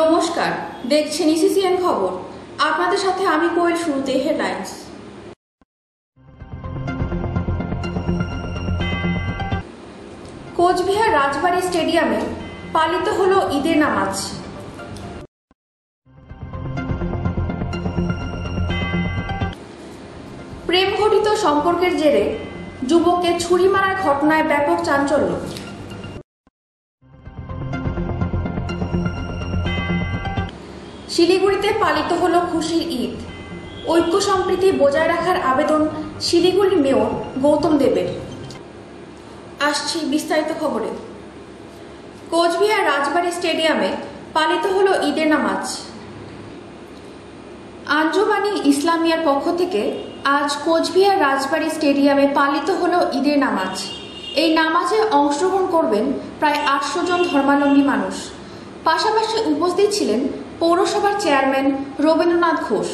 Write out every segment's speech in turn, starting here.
নমস্কার, দেখছেন ইসিসিএন খবর। আপনাদের সাথে আমি কোয়েল। শুরুতে হেডলাইন্স। কোচবিহার রাজবাড়ী স্টেডিয়ামে পালিত হলো ঈদের নামাজ। প্রেম ঘটিত সম্পর্কের জেরে যুবককে ছুরি মারার ঘটনায় ব্যাপক চাঞ্চল্য। শিলিগুড়িতে পালিত হলো খুশির ঈদ। ঐক্য সম্প্রীতি বজায় রাখার আবেদন শিলিগুড়ির মেয়র গৌতম দেবের। আসছি বিস্তারিত খবরে। কোচবিহার রাজবাড়ী স্টেডিয়ামে পালিত হলো ঈদের নামাজ। আঞ্জুমানি ইসলামিয়ার পক্ষ থেকে আজ কোচবিহার রাজবাড়ী স্টেডিয়ামে পালিত হলো ঈদের নামাজ। এই নামাজে অংশগ্রহণ করবেন প্রায় 800 জন ধর্মাবলম্বী মানুষ। পাশাপাশি উপস্থিত ছিলেন পৌরসভার চেয়ারম্যান রবীন্দ্রনাথ ঘোষ।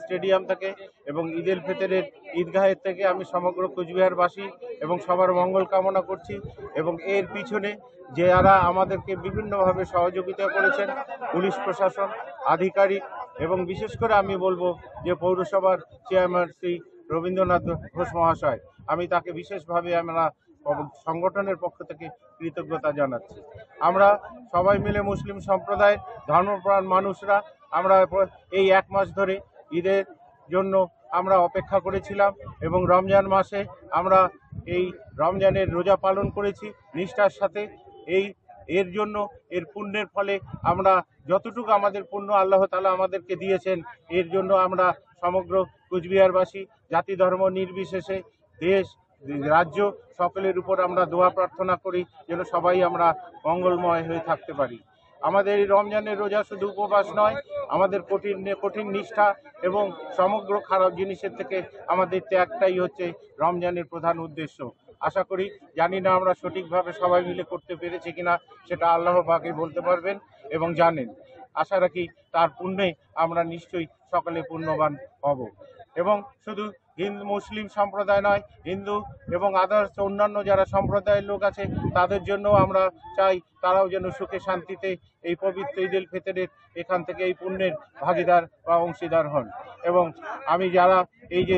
স্টেডিয়াম থেকে এবং ঈদ উল ফিতরের ঈদগাহের থেকে আমি সমগ্র কোচবিহারবাসী এবং সবার মঙ্গল কামনা করছি। এবং এর পিছনে যারা আমাদেরকে বিভিন্নভাবে সহযোগিতা করেছেন, পুলিশ প্রশাসন, আধিকারিক এবং বিশেষ করে আমি বলবো যে পৌরসভার চেয়ারম্যান শ্রী রবীন্দ্রনাথ ঘোষ মহাশয়, আমি তাকে বিশেষভাবে আমরা সংগঠনের পক্ষ থেকে কৃতজ্ঞতা জানাচ্ছি। আমরা সবাই মিলে মুসলিম সম্প্রদায়ের ধর্মপ্রাণ মানুষরা আমরা এই 1 মাস ধরে ঈদের জন্য আমরা অপেক্ষা করেছিলাম এবং রমজান মাসে আমরা এই রমজানের রোজা পালন করেছি নিষ্ঠার সাথে। এর জন্য এর পুণ্যের ফলে আমরা যতটুকু আমাদের পুণ্য আল্লাহ তাআলা আমাদেরকে দিয়েছেন, এর জন্য আমরা সমগ্র কোচবিহারবাসী জাতি ধর্ম নির্বিশেষে দেশ রাজ্য সকলের উপর আমরা দোয়া প্রার্থনা করি যেন সবাই আমরা মঙ্গলময় হয়ে থাকতে পারি। আমাদের এই রমজানের রোজা শুধু উপবাস নয়, আমাদের কঠিন নিষ্ঠা এবং সমগ্র খারাপ জিনিসের থেকে আমাদের ত্যাগটাই হচ্ছে রমজানের প্রধান উদ্দেশ্য। আশা করি, জানি না আমরা সঠিকভাবে সবাই মিলে করতে পেরেছি কিনা, সেটা আল্লাহ পাকই বলতে পারবেন এবং জানেন। আশা রাখি তার পুণ্যে আমরা নিশ্চয়ই সকলে পুণ্যবান হব। এবং শুধু হিন্দু মুসলিম সম্প্রদায় নয়, হিন্দু এবং আদার্স অন্যান্য যারা সম্প্রদায়ের লোক আছে তাদের জন্য আমরা চাই তারাও যেন সুখে শান্তিতে এই পবিত্র ঈদ উল ফিতরের এখান থেকে এই পুণ্যের ভাগিদার বা অংশীদার হন। এবং আমি যারা এই যে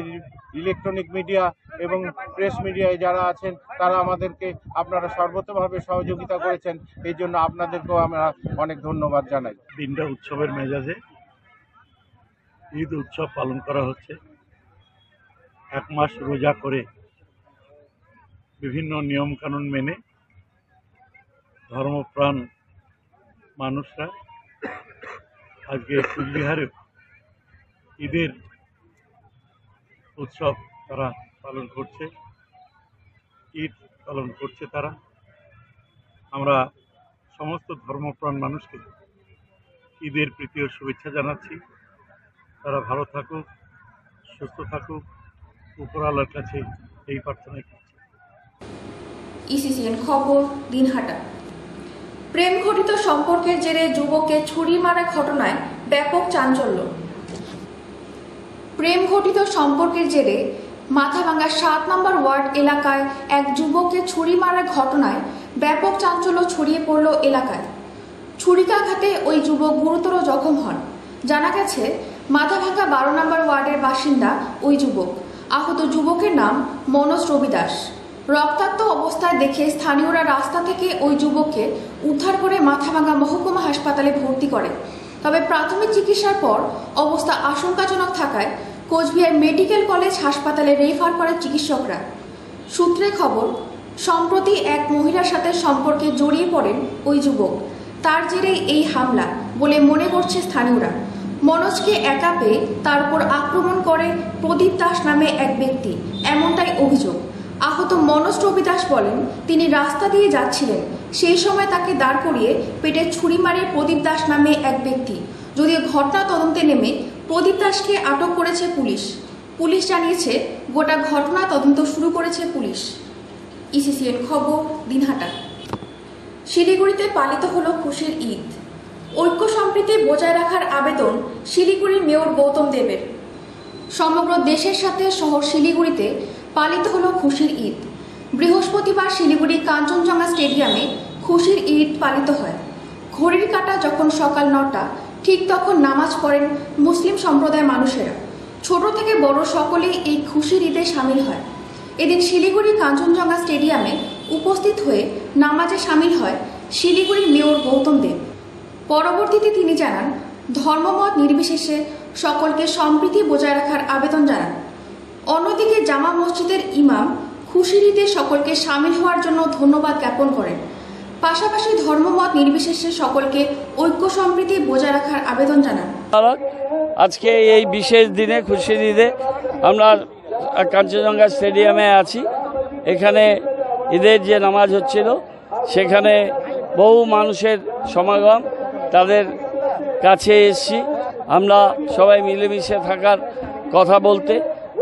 ইলেকট্রনিক মিডিয়া এবং প্রেস মিডিয়ায় যারা আছেন তারা আমাদেরকে আপনারা সর্বতভাবে সহযোগিতা করেছেন, এই জন্য আপনাদেরকেও আমরা অনেক ধন্যবাদ জানাই। দিনটা উৎসবের মেজাজে ঈদ উৎসব পালন করা হচ্ছে। 1 মাস রোজা করে বিভিন্ন নিয়মকানুন মেনে ধর্মপ্রাণ মানুষরা আজকে কোচবিহারে ঈদের উৎসব তারা পালন করছে, ঈদ পালন করছে তারা। আমরা সমস্ত ধর্মপ্রাণ মানুষকে ঈদের প্রীতি ও শুভেচ্ছা জানাচ্ছি। তারা ভালো থাকুক, সুস্থ থাকুক, উপরওয়ালার কাছে এই প্রার্থনাই করছি। ইসিসিএন খবর, দিনহাটা। প্রেম ঘটিত সম্পর্কের জেরে যুবককে ছুরি মারা ঘটনায় ব্যাপক চাঞ্চল্য। প্রেম ঘটিত সম্পর্কের জেরে মাথাভাঙ্গা 7 নম্বর ওয়ার্ড এলাকায় এক যুবককে ছুরি মারার ঘটনায় ব্যাপক চাঞ্চল্য ছড়িয়ে পড়ল এলাকায়। ছুরিকাঘাতে ওই যুবক গুরুতর জখম হন। জানা গেছে, মাথাভাঙ্গা 12 নম্বর ওয়ার্ডের বাসিন্দা ওই যুবক। আহত যুবকের নাম মনোজ রবিদাস। রক্তাক্ত অবস্থায় দেখে স্থানীয়রা রাস্তা থেকে ওই যুবককে উদ্ধার করে মাথাভাঙ্গা মহকুমা হাসপাতালে ভর্তি করে। তবে প্রাথমিক চিকিৎসার পর অবস্থা আশঙ্কাজনক থাকায় কোচবিহার মেডিকেল কলেজ হাসপাতালে রেফার করে চিকিৎসকরা। সূত্রে খবর, সম্প্রতি এক মহিলার সাথে সম্পর্কে জড়িয়ে পড়েন ওই যুবক। তার জেরেই এই হামলা বলে মনে করছে স্থানীয়রা। মনোজকে একা পেয়ে তার উপর আক্রমণ করে প্রদীপ দাস নামে এক ব্যক্তি, এমনটাই অভিযোগ। আহত মনোজ রবিদাস বলেন, তিনি রাস্তা দিয়ে যাচ্ছিলেন, সেই সময় তাকে দাঁড় করিয়ে পেটে ছুরি মারে প্রদীপ দাস নামে এক ব্যক্তি। যদিও ঘটনা তদন্তে নেমে প্রদীপ দাসকে আটক করেছে পুলিশ। পুলিশ জানিয়েছে, গোটা ঘটনা তদন্ত শুরু করেছে পুলিশ। ইসিসিএন খবর, দিনহাটা। শিলিগুড়িতে পালিত হলো খুশির ঈদ। ঐক্য সম্প্রীতি বজায় রাখার আবেদন শিলিগুড়ির মেয়র গৌতম দেবের। সমগ্র দেশের সাথে শহর শিলিগুড়িতে পালিত হলো খুশির ঈদ। বৃহস্পতিবার শিলিগুড়ি কাঞ্চনজঙ্ঘা স্টেডিয়ামে খুশির ঈদ পালিত হয়। ঘড়ির কাঁটা যখন সকাল 9টা, ঠিক তখন নামাজ পড়েন মুসলিম সম্প্রদায়ের মানুষেরা। ছোট থেকে বড় সকলেই এই খুশির ঈদে সামিল হয়। এদিন শিলিগুড়ি কাঞ্চনজঙ্ঘা স্টেডিয়ামে উপস্থিত হয়ে নামাজে সামিল হয় শিলিগুড়ির মেয়র গৌতম দেব। পরবর্তীতে তিনি জানান, ধর্মমত নির্বিশেষে সকলকে সম্প্রীতি বজায় রাখার আবেদন জানান। অন্যদিকে জামা মসজিদের ইমাম খুশির ঈদে সকলকে সামিল হওয়ার জন্য ধন্যবাদ জ্ঞাপন করেন। পাশাপাশি ধর্মমত নির্বিশেষে সকলকে ঐক্য সম্প্রীতি বজায় রাখার আবেদন জানান। আজকে এই বিশেষ দিনে খুশির ঈদে আমরা কাঞ্চনজঙ্ঘা স্টেডিয়ামে আছি। এখানে ঈদের যে নামাজ হচ্ছিল সেখানে বহু মানুষের সমাগম, তাদের কাছে এসেছি। আমরা সবাই মিলেমিশে থাকার কথা বলতে,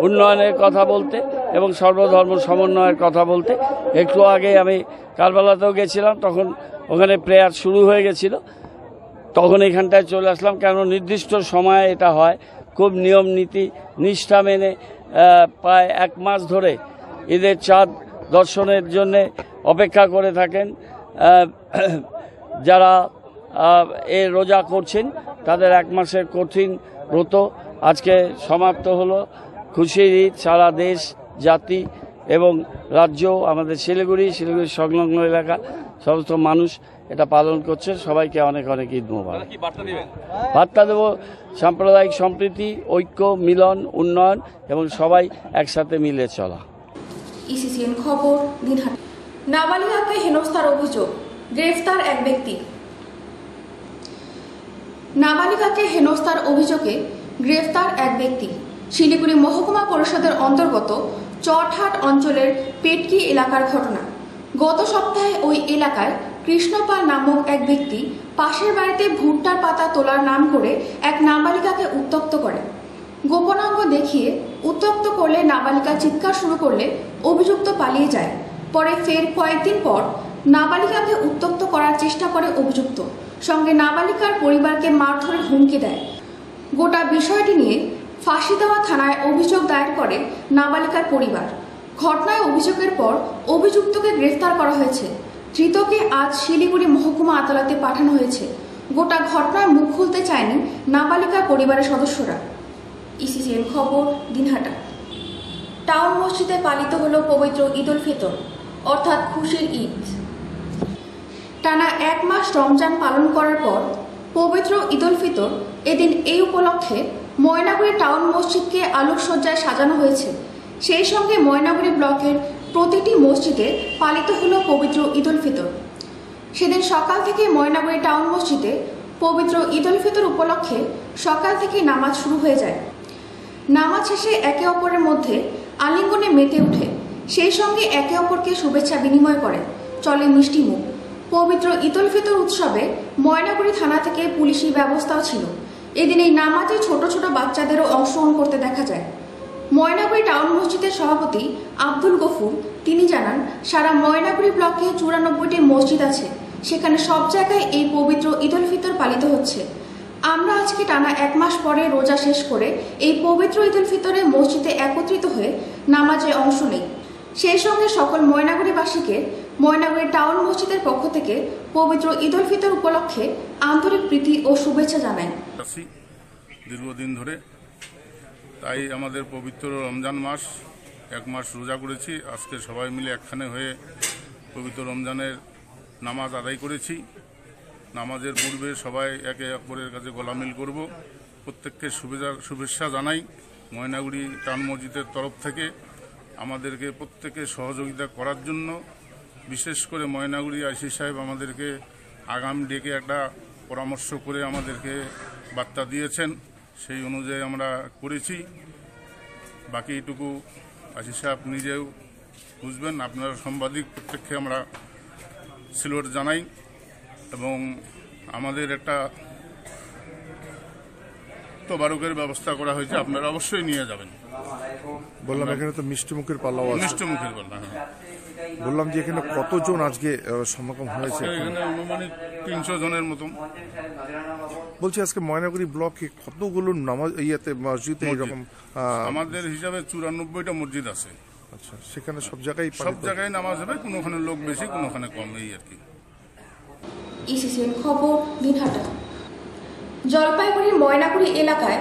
উন্নয়নের কথা বলতে এবং সর্বধর্ম সমন্বয়ের কথা বলতে। একটু আগে আমি কারবালাতেও গেছিলাম, তখন ওখানে প্রেয়ার শুরু হয়ে গেছিল, তখন এখানটায় চলে আসলাম। কেন নির্দিষ্ট সময়ে এটা হয়, খুব নিয়ম নীতি নিষ্ঠা মেনে প্রায় 1 মাস ধরে ঈদের চাঁদ দর্শনের জন্যে অপেক্ষা করে থাকেন। যারা এ রোজা করছেন তাদের 1 মাসের কঠিন ব্রত আজকে সমাপ্ত হলো। খুশির ঈদ সারা দেশ, জাতি এবং রাজ্য, আমাদের শিলিগুড়ি সংলগ্ন এলাকা সমস্ত মানুষ এটা পালন করছে। সবাইকে অনেক অনেক ঈদ মোবারক। বার্তা দেব সাম্প্রদায়িক সম্প্রীতি, ঐক্য, মিলন, উন্নয়ন এবং সবাই একসাথে মিলে চলা। ইসিসিএন খবর, দিনহাটা। নাবালিকাকে হেনস্থার অভিযোগ, গ্রেফতার এক ব্যক্তি। নাবালিকাকে হেনস্থার অভিযোগে গ্রেফতার এক ব্যক্তি। শিলিগুড়ি মহকুমা পরিষদের অন্তর্গত চটহাট অঞ্চলের পেটকি এলাকার ঘটনা। গত সপ্তাহে ওই এলাকায় কৃষ্ণপাল নামক এক ব্যক্তি পাশের বাড়িতে ভুট্টার পাতা তোলার নাম করে এক নাবালিকাকে উত্ত্যক্ত করে। গোপনাঙ্গ দেখিয়ে উত্ত্যক্ত করলে নাবালিকা চিৎকার শুরু করলে অভিযুক্ত পালিয়ে যায়। পরে ফের কয়েকদিন পর নাবালিকাকে উত্ত্যক্ত করার চেষ্টা করে অভিযুক্ত, সঙ্গে নাবালিকার পরিবারকে মারধরের হুমকি দেয়। গোটা বিষয়টি নিয়ে ফাঁসিদেওয়া থানায় অভিযোগ দায়ের করে নাবালিকার পরিবার। ঘটনায় অভিযোগের পর অভিযুক্তকে গ্রেফতার করা হয়েছে। ধৃতকে আজ শিলিগুড়ি মহকুমা আদালতে পাঠানো হয়েছে। গোটা ঘটনায় মুখ খুলতে চায়নি নাবালিকার পরিবারের সদস্যরা। ইসিসিএন খবর, দিনহাটা। টাউন মসজিদে পালিত হলো পবিত্র ঈদ উল ফিতর, অর্থাৎ খুশির ঈদ। টানা 1 মাস রমজান পালন করার পর পবিত্র ঈদ উল ফিতর এদিন এই উপলক্ষে ময়নাগুড়ি টাউন মসজিদকে আলোকসজ্জায় সাজানো হয়েছে। সেই সঙ্গে ময়নাগুড়ি ব্লকের প্রতিটি মসজিদে পালিত হলো পবিত্র ঈদ উল ফিতর। সেদিন সকাল থেকে ময়নাগুড়ি টাউন মসজিদে পবিত্র ঈদ উল ফিতর উপলক্ষে সকাল থেকে নামাজ শুরু হয়ে যায়। নামাজ শেষে একে অপরের মধ্যে আলিঙ্গনে মেতে ওঠে, সেই সঙ্গে একে অপরকে শুভেচ্ছা বিনিময় করে, চলে মিষ্টি মুখ। পবিত্র ঈদ উল ফিতর উৎসবে ময়নাগুড়ি থানা থেকে পুলিশি ব্যবস্থাও ছিল। এদিন এই নামাজে ছোট ছোট বাচ্চাদেরও অংশগ্রহণ করতে দেখা যায়। ময়নাগুড়ি টাউন মসজিদের সভাপতি আব্দুল গফুর তিনি জানান, সারা ময়নাগুড়ি ব্লকে 94টি মসজিদ আছে, সেখানে সব জায়গায় এই পবিত্র ঈদ উল ফিতর পালিত হচ্ছে। আমরা আজকে টানা 1 মাস পরে রোজা শেষ করে এই পবিত্র ঈদ উল ফিতরে মসজিদে একত্রিত হয়ে নামাজে অংশ নেই। সেই সঙ্গে সকল ময়নাগুড়িবাসীকে ময়নাগুড়ি টাউন মসজিদের পক্ষ থেকে পবিত্র ঈদ উল ফিতর উপলক্ষে আন্তরিক প্রীতি ও শুভেচ্ছা জানায়। দীর্ঘদিন ধরে তাই আমাদের পবিত্র রমজান মাস 1 মাস রোজা করেছি। আজকে সবাই মিলে একখানে হয়ে পবিত্র রমজানের নামাজ আদায় করেছি। নামাজের পূর্বে সবাই একে অপরের কাছে গলামিল করব। প্রত্যেককে শুভেচ্ছা জানাই। ময়নাগুড়ি টাউন মসজিদের তরফ থেকে আমাদেরকে প্রত্যেকে সহযোগিতা করার জন্য, বিশেষ করে ময়নাগুড়ি আইসি সাহেব আমাদেরকে আগাম ডেকে একটা পরামর্শ করে আমাদেরকে বার্তা দিয়েছেন, সেই অনুযায়ী আমরা করেছি। বাকিটুকু আইসি সাহেব নিজেও বুঝবেন। আপনারা সাংবাদিক প্রত্যেককে আমরা সিলোট জানাই এবং আমাদের একটা তবারকের ব্যবস্থা করা হয়েছে, আপনারা অবশ্যই নিয়ে যাবেন। বললাম এখানে তো মিষ্টিমুখের পাল্লাও আছে। মিষ্টিমুখের পাল্লা, হ্যাঁ। বললাম যে এখানে কতজন আজকে সমাগম হয়েছে? এখানে অনুমানিক 300 জনের মতন। বলছি আজকে ময়নাগুড়ি ব্লকে কতগুলো নামাজ মসজিদে এরকম? আমাদের হিসাবে 94টা মসজিদ আছে। আচ্ছা, সেখানে সব জায়গায় নামাজ হবে, কোনোখানে লোক বেশি কোনোখানে কম, এই আর কি। ইসিসিএন খবর দিনহাটা। জলপাইগুড়ির ময়নাগুড়ি এলাকায়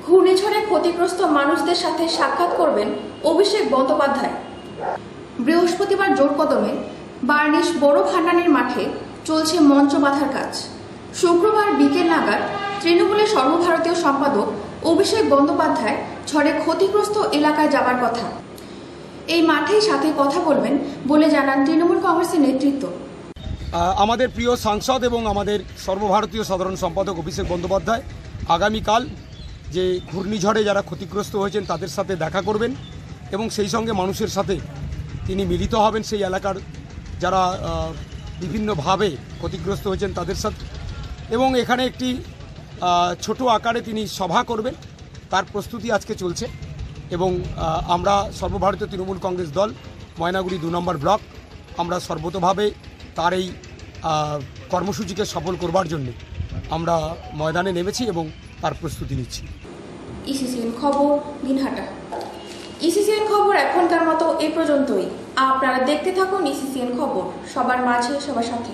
ঘূর্ণিঝড়ে ক্ষতিগ্রস্ত মানুষদের সাথে সাক্ষাৎ করবেন অভিষেক বন্দ্যোপাধ্যায়। বৃহস্পতিবার জোরকদমে বার্নিশ বড় ভান্ডানির মাঠে চলছে মঞ্চ বাঁধার কাজ। শুক্রবার বিকেল নাগাদ তৃণমূলের সর্বভারতীয় সম্পাদক অভিষেক বন্দ্যোপাধ্যায় ঝড়ে ক্ষতিগ্রস্ত এলাকায় যাবার কথা। এই মাঠেই সাথে কথা বলবেন বলে জানান তৃণমূল কংগ্রেসের নেতৃত্ব। আমাদের প্রিয় সাংসদ এবং আমাদের সর্বভারতীয় সাধারণ সম্পাদক অভিষেক বন্দ্যোপাধ্যায় আগামীকাল যে ঘূর্ণিঝড়ে যারা ক্ষতিগ্রস্ত হয়েছেন তাদের সাথে দেখা করবেন এবং সেই সঙ্গে মানুষের সাথে তিনি মিলিত হবেন, সেই এলাকার যারা বিভিন্নভাবে ক্ষতিগ্রস্ত হয়েছেন তাদের সাথে, এবং এখানে একটি ছোট আকারে তিনি সভা করবেন। তার প্রস্তুতি আজকে চলছে এবং আমরা সর্বভারতীয় তৃণমূল কংগ্রেস দল ময়নাগুড়ি 2 নম্বর ব্লক আমরা সর্বতোভাবে তার এই কর্মসূচিকে সফল করবার জন্য আমরা ময়দানে নেমেছি এবং তার প্রস্তুতি নিচ্ছি। ইসিসিএন খবর দিনহাটা। ইসিসিএন খবর এখনকার মতো এই পর্যন্তই। আপনারা দেখতে থাকুন ইসিসিএন খবর, সবার মাঝে সবার সাথে।